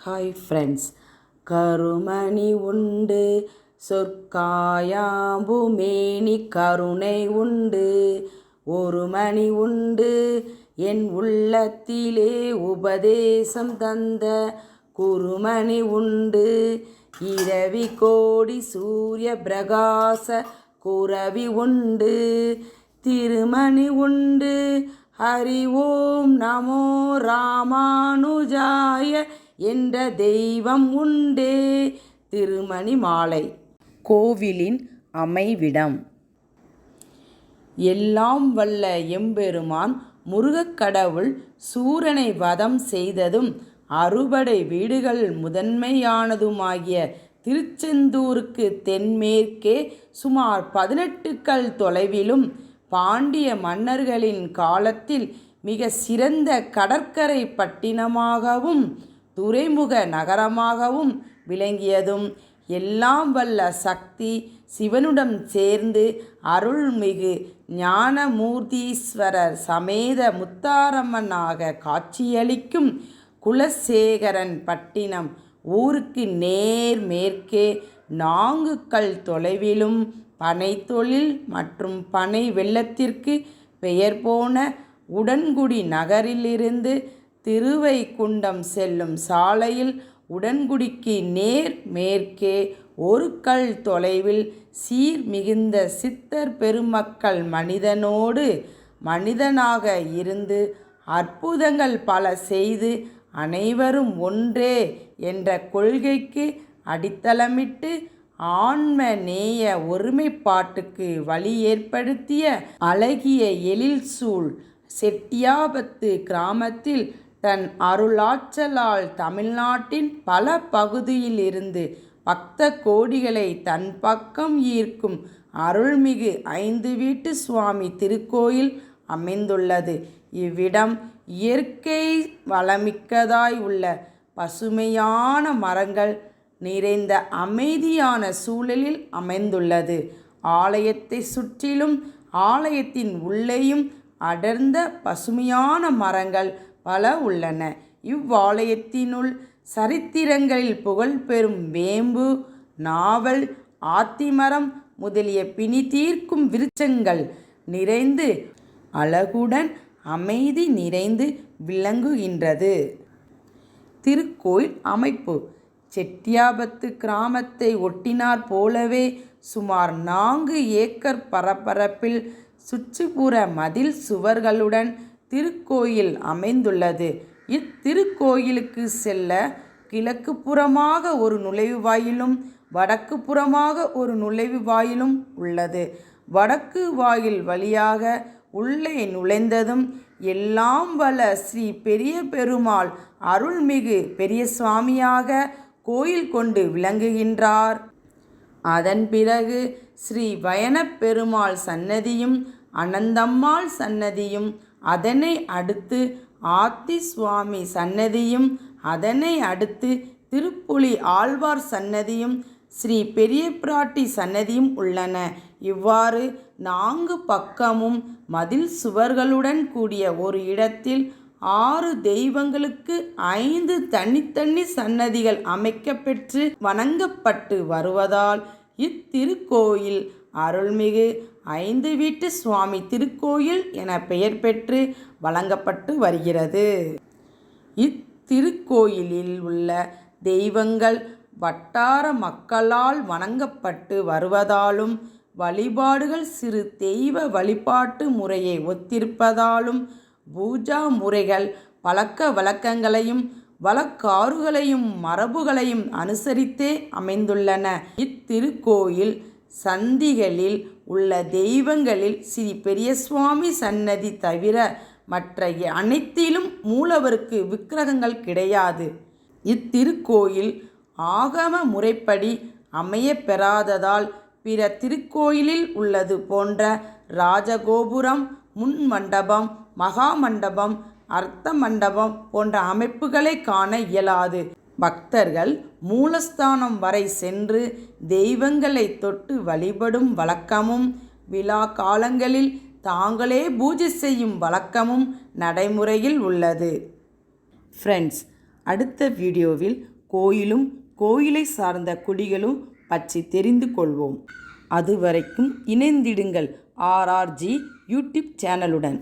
Hi friends, கருமணி உண்டு சொற்காயாம்புமேனி கருணை உண்டு ஒரு மணி உண்டு என் உள்ளத்திலே உபதேசம் தந்த குருமணி உண்டு இரவி கோடி சூரிய பிரகாச குரவி உண்டு திருமணி உண்டு ஹரி ஓம் நமோ ராமானுஜாய என்ற தெய்வம் உண்டே. திருமணி மாலை. கோவிலின் அமைவிடம். எல்லாம் வல்ல எம்பெருமான் முருகக்கடவுள் சூரனை வதம் செய்ததும் அறுபடை வீடுகள் முதன்மையானதுமாகிய திருச்செந்தூருக்கு தென்மேற்கே சுமார் 18 கல் தொலைவிலும் பாண்டிய மன்னர்களின் காலத்தில் மிக சிறந்த கடற்கரை பட்டினமாகவும் துறைமுக நகரமாகவும் விளங்கியதும் எல்லாம் வல்ல சக்தி சிவனுடன் சேர்ந்து அருள்மிகு ஞானமூர்த்தீஸ்வரர் சமேத முத்தாரம்மனாக காட்சியளிக்கும் குலசேகரன் பட்டினம் ஊருக்கு நேர் மேற்கே 4 கல் தொலைவிலும் பனைத்தொழில் மற்றும் பனை வெள்ளத்திற்கு பெயர் போன உடன்குடி நகரிலிருந்து திருவைகுண்டம் செல்லும் சாலையில் உடன்குடிக்கு நேர் மேற்கே 1 கல் தொலைவில் சீர் மிகுந்த சித்தர் பெருமக்கள் மனிதனோடு மனிதனாக இருந்து அற்புதங்கள் பல செய்து அனைவரும் ஒன்றே என்ற கொள்கைக்கு அடித்தளமிட்டு ஆன்ம நேய ஒருமைப்பாட்டுக்கு வழி ஏற்படுத்திய அழகிய எழில்சூழ் செட்டியாபத்து கிராமத்தில் தன் அருளாற்றலால் தமிழ்நாட்டின் பல பகுதியிலிருந்து பக்த கோடிகளை தன் பக்கம் ஈர்க்கும் அருள்மிகு 5 வீட்டு சுவாமி திருக்கோயில் அமைந்துள்ளது. இவ்விடம் இயற்கை வளமிக்கதாய் உள்ள பசுமையான மரங்கள் நிறைந்த அமைதியான சூழலில் அமைந்துள்ளது. ஆலயத்தை சுற்றிலும் ஆலயத்தின் உள்ளேயும் அடர்ந்த பசுமையான மரங்கள் பல உள்ளன. இவ்வாலயத்தினுள் சரித்திரங்களில் புகழ்பெறும் வேம்பு, நாவல், ஆத்திமரம் முதலிய பிணி தீர்க்கும் விருட்சங்கள் நிறைந்து அழகுடன் அமைதி நிறைந்து விளங்குகின்றது. திருக்கோயில் அமைப்பு. செட்டியாபத்து கிராமத்தை ஒட்டினார் போலவே சுமார் 4 ஏக்கர் பரப்பரப்பில் சுற்றுப்புற மதில் சுவர்களுடன் திருக்கோயில் அமைந்துள்ளது. இத்திருக்கோயிலுக்கு செல்ல கிழக்கு புறமாக ஒரு நுழைவாயிலும் வடக்கு புறமாக ஒரு நுழைவாயிலும் உள்ளது. வடக்கு வாயில் வழியாக உள்ளே நுழைந்ததும் எல்லாம் வல்ல ஸ்ரீ பெரிய பெருமாள் அருள்மிகு பெரிய சுவாமியாக கோயில் கொண்டு விளங்குகின்றார். அதன் பிறகு ஸ்ரீ வயனப் பெருமாள் சன்னதியும் அனந்தம்மாள் சன்னதியும் அதனை அடுத்து ஆத்தி சுவாமி சன்னதியும் அதனை அடுத்து திருப்புலி ஆழ்வார் சன்னதியும் ஸ்ரீ பெரிய பிராட்டி சன்னதியும் உள்ளன. இவ்வாறு 4 பக்கமும் மதில் சுவர்களுடன் கூடிய ஒரு இடத்தில் 6 தெய்வங்களுக்கு 5 தனித்தனி சன்னதிகள் அமைக்கப்பெற்று வணங்கப்பட்டு வருவதால் இத்திருக்கோயில் அருள்மிகு 5 வீட்டு சுவாமி திருக்கோயில் என பெயர் பெற்று வழங்கப்பட்டு வருகிறது. இத்திருக்கோயிலில் உள்ள தெய்வங்கள் வட்டார மக்களால் வணங்கப்பட்டு வருவதாலும் வழிபாடுகள் சிறு தெய்வ வழிபாட்டு முறையை ஒத்திருப்பதாலும் பூஜா முறைகள் பழக்க வழக்கங்களையும் வழக்காறுகளையும் மரபுகளையும் அனுசரித்தே அமைந்துள்ளன. இத்திருக்கோயில் சந்திகளில் உள்ள தெய்வங்களில் ஸ்ரீ பெரியசுவாமி சன்னதி தவிர மற்ற அனைத்திலும் மூலவருக்கு விக்கிரகங்கள் கிடையாது. இத்திருக்கோயில் ஆகம முறைப்படி அமைய பெறாததால் பிற திருக்கோயிலில் உள்ளது போன்ற ராஜகோபுரம், முன் மண்டபம், மகா மண்டபம், அர்த்த மண்டபம் போன்ற அமைப்புகளை காண இயலாது. பக்தர்கள் மூலஸ்தானம் வரை சென்று தெய்வங்களை தொட்டு வழிபடும் வழக்கமும் விழா காலங்களில் தாங்களே பூஜை செய்யும் வழக்கமும் நடைமுறையில் உள்ளது. ஃப்ரெண்ட்ஸ், அடுத்த வீடியோவில் கோயிலும் கோயிலை சார்ந்த குடிகளும் பற்றி தெரிந்து கொள்வோம். அதுவரைக்கும் இணைந்திடுங்கள் RRG யூடியூப் சேனலுடன்.